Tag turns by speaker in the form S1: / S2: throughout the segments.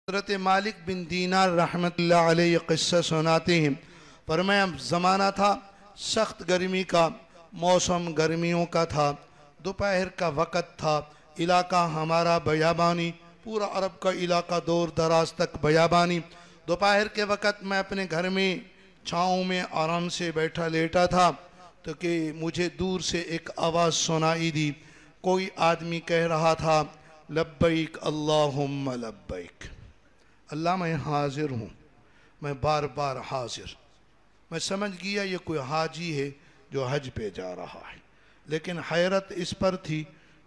S1: حضرت مالک بن دینار رحمت اللہ علیہ قصہ سناتے ہیں۔ فرمایا زمانہ تھا سخت گرمی کا، موسم گرمیوں کا تھا، دوپہر کا وقت تھا، علاقہ ہمارا بیابانی، پورا عرب کا علاقہ دور دراز تک بیابانی۔ دوپہر کے وقت میں اپنے گھر میں چھاؤں میں آرام سے بیٹھا لیٹا تھا تو کہ مجھے دور سے ایک آواز سنائی دی۔ کوئی آدمی کہہ رہا تھا لبیک اللہم لبیک، اللہ میں حاضر ہوں، میں بار بار حاضر۔ میں سمجھ گیا یہ کوئی حاجی ہے جو حج پہ جا رہا ہے، لیکن حیرت اس پر تھی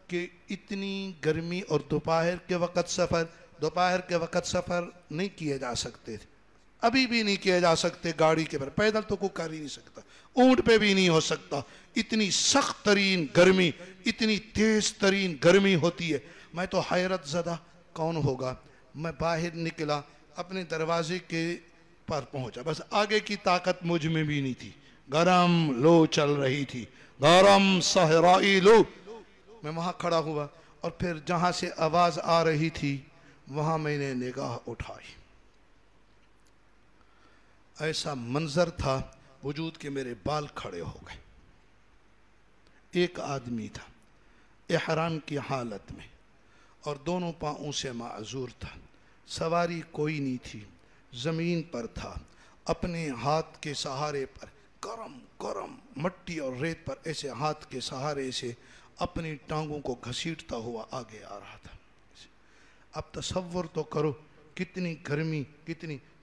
S1: کہ اتنی گرمی اور دوپہر کے وقت سفر نہیں کیے جا سکتے تھے، ابھی بھی نہیں کیے جا سکتے گاڑی کے پر، پیدل تو کوئی کر ہی نہیں سکتا، اونٹ پہ بھی نہیں ہو سکتا، اتنی سخت ترین گرمی، اتنی تیز ترین گرمی ہوتی ہے۔ میں تو حیرت زدہ کون ہوگا، میں باہر نکلا، اپنے دروازے کے پر پہنچا، بس آگے کی طاقت مجھ میں بھی نہیں تھی، گرم لو چل رہی تھی، گرم صحرائی لو۔ میں وہاں کھڑا ہوا اور پھر جہاں سے آواز آ رہی تھی وہاں میں نے نگاہ اٹھائی، ایسا منظر تھا وجود کے میرے بال کھڑے ہو گئے۔ ایک آدمی تھا احرام کی حالت میں اور دونوں پاؤں سے معذور تھا، سواری کوئی نہیں تھی، زمین پر تھا، اپنے ہاتھ کے سہارے پر گرم مٹی اور ریت پر ایسے ہاتھ کے سہارے سے اپنی ٹانگوں کو گھسیٹتا ہوا آگے آ رہا تھا۔ اب تصور تو کرو کتنی گرمی،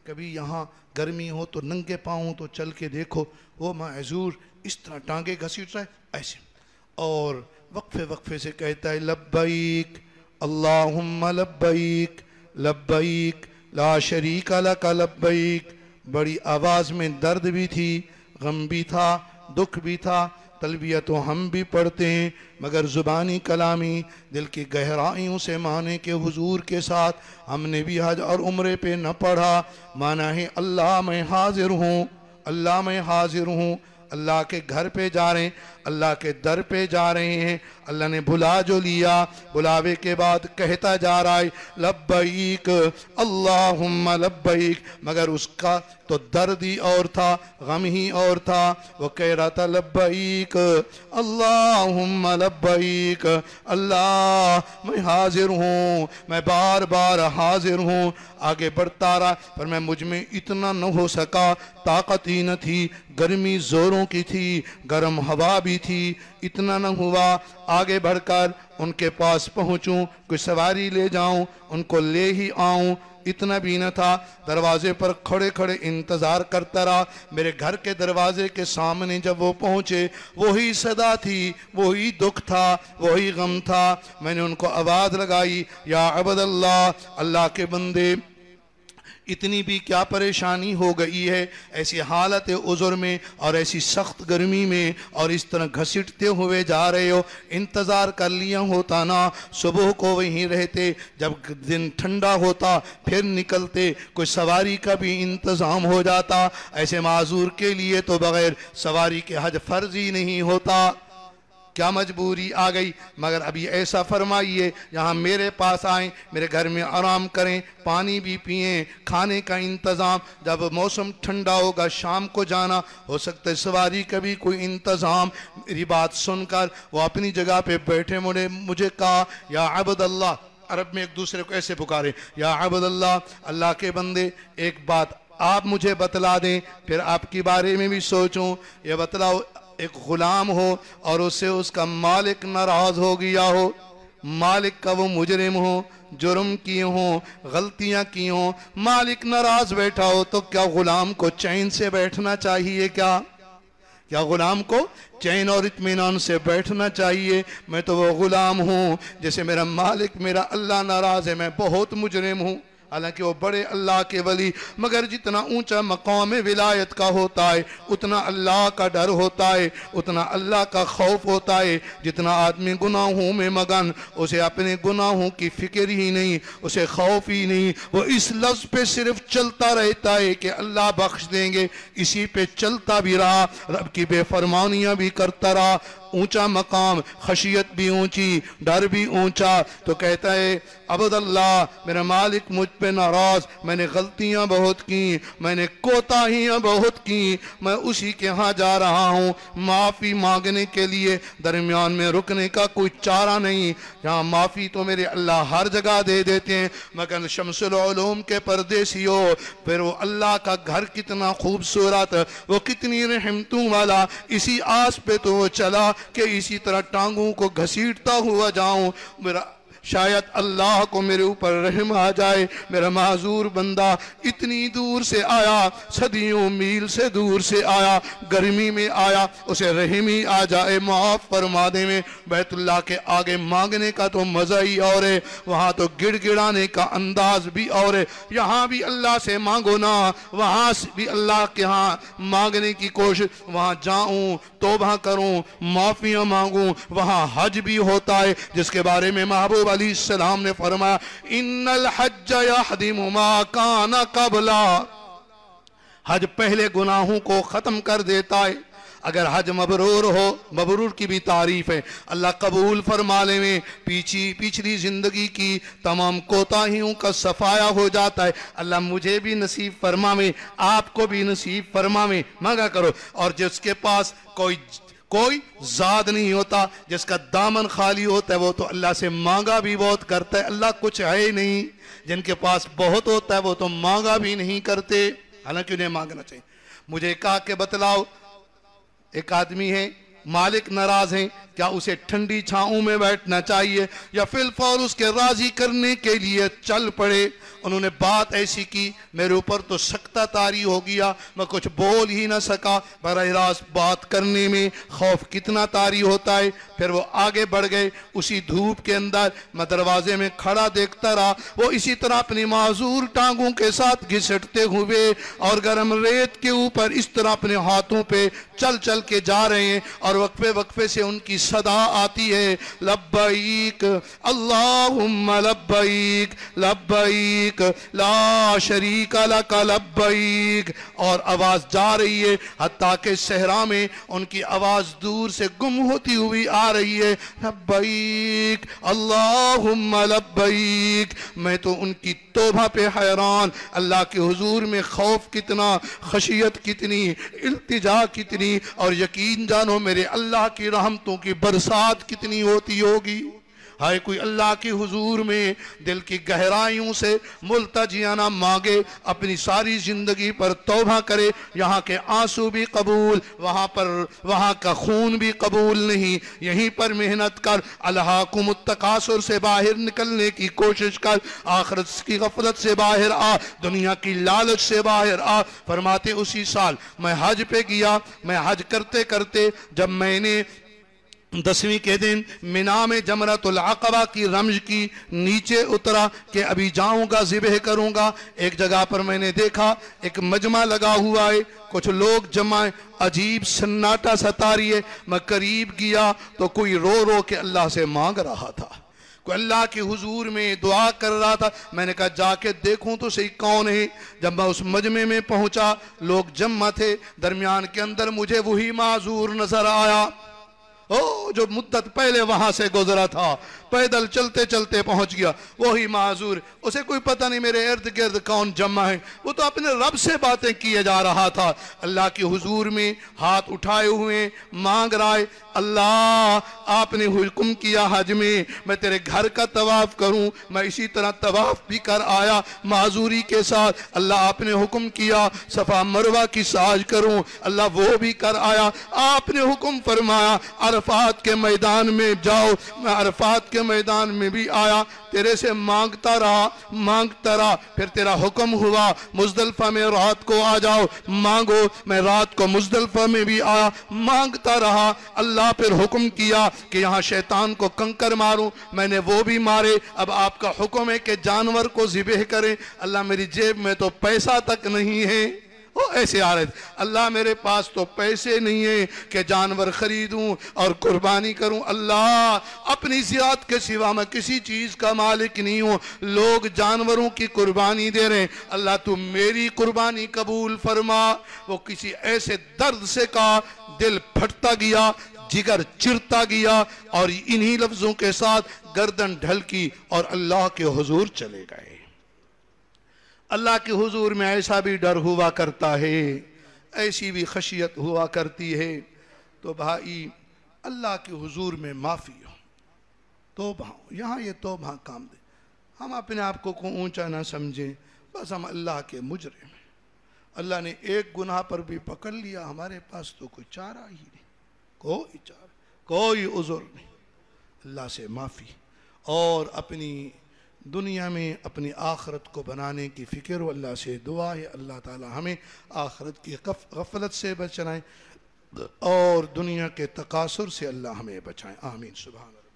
S1: کبھی یہاں گرمی ہو تو ننگے پاؤں تو چل کے دیکھو، وہ معذور اس طرح ٹانگیں گھسیٹ رہا ہے ایسے، اور وقفے سے کہتا ہے لبیک اللہم لبیک لبیک لا شریک لک لبیک۔ بڑی آواز میں درد بھی تھی، غم بھی تھا، دکھ بھی تھا۔ تلبیہ تو ہم بھی پڑھتے ہیں مگر زبانی کلامی دل کی گہرائیوں سے مانے کے حضور کے ساتھ ہم نے بھی حج اور عمرے پہ نہ پڑھا۔ مانا ہے اللہ میں حاضر ہوں، اللہ میں حاضر ہوں، اللہ کے گھر پہ جا رہے ہیں، اللہ کے در پہ جا رہے ہیں، اللہ نے بلا جو لیا، بلاوے کے بعد کہتا جا رہا ہے لبیک اللہم لبیک، مگر اس کا تو درد ہی اور تھا، غم ہی اور تھا۔ وہ کہہ رہا تھا لبیک اللہم لبیک، اللہ میں حاضر ہوں، میں بار بار حاضر ہوں۔ آگے بڑھتا رہا، پر میں مجھ میں اتنا نہ ہو سکا، طاقت ہی نہ تھی، گرمی زوروں کی تھی، گرم ہوا بھی تھی، اتنا نہ ہوا آگے بڑھ کر ان کے پاس پہنچوں، کوئی سواری لے جاؤں، ان کو لے ہی آؤں، اتنا بھی نہ تھا۔ دروازے پر کھڑے انتظار کرتا رہا۔ میرے گھر کے دروازے کے سامنے جب وہ پہنچے، وہی صدا تھی، وہی دکھ تھا، وہی غم تھا۔ میں نے ان کو آواز لگائی یا عبد اللہ، اللہ کے بندے، اتنی بھی کیا پریشانی ہو گئی ہے ایسی حالت عذر میں اور ایسی سخت گرمی میں، اور اس طرح گھسٹتے ہوئے جا رہے ہو؟ انتظار کر لیا ہوتا نا، صبح کو وہیں رہتے، جب دن ٹھنڈا ہوتا پھر نکلتے، کوئی سواری کا بھی انتظام ہو جاتا۔ ایسے معذور کے لیے تو بغیر سواری کے حج فرض ہی نہیں ہوتا، کیا مجبوری آ گئی؟ مگر ابھی ایسا فرمائیے یہاں میرے پاس آئیں، میرے گھر میں آرام کریں، پانی بھی پئیں، کھانے کا انتظام، جب موسم ٹھنڈا ہوگا شام کو جانا، ہو سکتا ہے سواری کا بھی کوئی انتظام۔ میری بات سن کر وہ اپنی جگہ پہ بیٹھے، مجھے کہا یا عبد اللہ، عرب میں ایک دوسرے کو ایسے پکارے یا عبد اللہ، اللہ کے بندے ایک بات آپ مجھے بتلا دیں، پھر آپ کے بارے میں بھی سوچوں۔ یہ بتلاؤ، ایک غلام ہو اور اسے اس کا مالک ناراض ہو گیا ہو، مالک کا وہ مجرم ہو، جرم کیے ہوں، غلطیاں کی ہوں، مالک ناراض بیٹھا ہو تو کیا غلام کو چین سے بیٹھنا چاہیے؟ کیا غلام کو چین اور اطمینان سے بیٹھنا چاہیے؟ میں تو وہ غلام ہوں جیسے میرا مالک، میرا اللہ ناراض ہے، میں بہت مجرم ہوں۔ حالانکہ وہ بڑے اللہ کے ولی، مگر جتنا اونچا مقام ولایت کا ہوتا ہے اتنا اللہ کا ڈر ہوتا ہے، اتنا اللہ کا خوف ہوتا ہے۔ جتنا آدمی گناہوں میں مگن، اسے اپنے گناہوں کی فکر ہی نہیں، اسے خوف ہی نہیں، وہ اس لفظ پہ صرف چلتا رہتا ہے کہ اللہ بخش دیں گے، اسی پہ چلتا بھی رہا، رب کی بے فرمانیاں بھی کرتا رہا، اونچا مقام، خشیت بھی اونچی، ڈر بھی اونچا. تو کہتا ہے عبداللہ میرا مالک مجھ پہ ناراض، میں نے غلطیاں بہت کی، میں نے کوتاہیاں بہت کی، میں اسی کے ہاں جا رہا ہوں معافی مانگنے کے لیے. درمیان میں رکنے کا کوئی چارہ نہیں، یہاں معافی تو میرے اللہ ہر جگہ دے دیتے ہیں. مگر شمس العلوم کے پردیسی ہو، پھر وہ اللہ کا گھر کتنا خوبصورت، وہ کتنی رحمتوں والا. اسی آس پہ تو وہ چلا کہ اسی طرح ٹانگوں کو گھسیٹتا ہوا جاؤں، میرا شاید اللہ کو میرے اوپر رحم آ جائے. میرا معذور بندہ اتنی دور سے آیا، صدیوں میل سے دور سے آیا، گرمی میں آیا، اسے رحم ہی آ جائے معاف فرما دے. میں بیت اللہ کے آگے مانگنے کا تو مزہ ہی اور ہے، وہاں تو گڑ گڑانے کا انداز بھی اور ہے. یہاں بھی اللہ سے مانگو نا، وہاں بھی اللہ کے ہاں مانگنے کی کوشش، وہاں جاؤں توبہ کروں معافیاں مانگوں. وہاں حج بھی ہوتا ہے جس کے بارے میں محبوب علیہ السلام نے فرمایا ان الحج یحدم ما کان قبلا، حج پہلے گناہوں کو ختم کر دیتا ہے. اگر حج مبرور ہو، مبرور کی بھی تعریف ہے، اللہ قبول فرما لے میں پچھلی زندگی کی تمام کوتاہیوں کا صفایا ہو جاتا ہے. اللہ مجھے بھی نصیب فرماوے، آپ کو بھی نصیب فرماوے. مانگا کرو. اور جس کے پاس کوئی زاد نہیں ہوتا، جس کا دامن خالی ہوتا ہے، وہ تو اللہ سے مانگا بھی بہت کرتا ہے. اللہ کچھ ہے نہیں. جن کے پاس بہت ہوتا ہے وہ تو مانگا بھی نہیں کرتے، حالانکہ انہیں مانگنا چاہیے. مجھے کہا کہ بتلاؤ، ایک آدمی ہے، مالک ناراض ہیں، کیا اسے ٹھنڈی چھاؤں میں بیٹھنا چاہیے یا فی الفور اس کے راضی کرنے کے لیے چل پڑے؟ انہوں نے بات ایسی کی، میرے اوپر تو سکتہ طاری ہو گیا، میں کچھ بول ہی نہ سکا. براہ راست بات کرنے میں خوف کتنا طاری ہوتا ہے. پھر وہ آگے بڑھ گئے. اسی دھوپ کے اندر میں دروازے میں کھڑا دیکھتا رہا، وہ اسی طرح اپنی معذور ٹانگوں کے ساتھ گھسٹتے ہوئے اور گرم ریت کے اوپر اس طرح اپنے ہاتھوں پہ چل چل کے جا رہے ہیں. اور وقفے سے ان کی صدا آتی ہے لبیک اللہم لبیک لبیک لا شریک لک لبیک. اور آواز جا رہی ہے، حتیٰ کہ صحرا میں ان کی آواز دور سے گم ہوتی ہوئی آ رہی ہے لبیک اللہم لبیک. میں تو ان کی توبہ پہ حیران. اللہ کے حضور میں خوف کتنا، خشیت کتنی، التجا کتنی، اور یقین جانو میرے اللہ کی رحمتوں کی برسات کتنی ہوتی ہوگی. ہائے کوئی اللہ کی حضور میں دل کی گہرائیوں سے ملتجیانہ مانگے، اپنی ساری زندگی پر توبہ کرے. یہاں کے آنسو بھی قبول، وہاں کا خون بھی قبول نہیں. یہیں پر محنت کر، الہاکم التکاثر سے باہر نکلنے کی کوشش کر، آخرت کی غفلت سے باہر آ، دنیا کی لالچ سے باہر آ. فرماتے اسی سال میں حج پہ گیا. میں حج کرتے کرتے جب میں نے 10ویں کے دن منا میں جمرۃ العقبہ کی رمز کی، نیچے اترا کہ ابھی جاؤں گا ذبح کروں گا. ایک جگہ پر میں نے دیکھا ایک مجمع لگا ہوا ہے، کچھ لوگ جمع ہیں، عجیب سناٹا ستاری ہے. میں قریب گیا تو کوئی رو رو کے اللہ سے مانگ رہا تھا، کوئی اللہ کے حضور میں دعا کر رہا تھا. میں نے کہا جا کے دیکھوں تو صحیح کون ہے. جب میں اس مجمع میں پہنچا، لوگ جمع تھے، درمیان کے اندر مجھے وہی معذور نظر آیا جو مدت پہلے وہاں سے گزرا تھا، پیدل چلتے چلتے پہنچ گیا. وہی معذور، اسے کوئی پتہ نہیں میرے ارد گرد کون جمع ہے. وہ تو اپنے رب سے باتیں کیے جا رہا تھا. اللہ کے حضور میں ہاتھ اٹھائے ہوئے مانگ رہا ہے، اللہ آپ نے حکم کیا حج میں تیرے گھر کا طواف کروں. میں اسی طرح طواف بھی کر آیا معذوری کے ساتھ. اللہ آپ نے حکم کیا صفا مروہ کی سعی کروں، اللہ وہ بھی کر آیا. آپ نے حکم فرمایا عرفات کے میدان میں جاؤ، میں عرفات کے میدان میں بھی آیا. تیرے سے مانگتا رہا. پھر تیرا حکم ہوا مزدلفہ میں رات کو آ جاؤ، مانگو. میں رات کو مزدلفہ میں بھی آیا، مانگتا رہا. اللہ پھر حکم کیا کہ یہاں شیطان کو کنکر ماروں. میں نے وہ بھی مارے. اب آپ کا حکم ہے کہ جانور کو ذبح کریں. اللہ میری جیب میں تو پیسہ تک نہیں ہے. وہ ایسے آ رہے تھے، اللہ میرے پاس تو پیسے نہیں ہیں کہ جانور خریدوں اور قربانی کروں. اللہ اپنی ذات کے سوا میں کسی چیز کا مالک نہیں ہوں. لوگ جانوروں کی قربانی دے رہے ہیں، اللہ تو میری قربانی قبول فرما. وہ کسی ایسے درد سے کا دل پھٹتا گیا، جگر چرتا گیا اور انہی لفظوں کے ساتھ گردن ڈھلکی اور اللہ کے حضور چلے گئے۔ اللہ کے حضور میں ایسا بھی ڈر ہوا کرتا ہے، ایسی بھی خشیت ہوا کرتی ہے، تو بھائی اللہ کے حضور میں معافی ہو، توبہ ہو۔ یہاں یہ توبہ کام دے، ہم اپنے آپ کو اونچا نہ سمجھیں، بس ہم اللہ کے مجرم ہیں۔ اللہ نے ایک گناہ پر بھی پکڑ لیا، ہمارے پاس تو کوئی چارہ ہی نہیں، کوئی چارہ، کوئی عذر نہیں۔ اللہ سے معافی، اور اپنی دنیا میں اپنی آخرت کو بنانے کی فکر و اللہ سے دعا ہے اللہ تعالی ہمیں آخرت کی غفلت سے بچائیں اور دنیا کے تقاصر سے اللہ ہمیں بچائیں، آمین۔ سبحان اللہ۔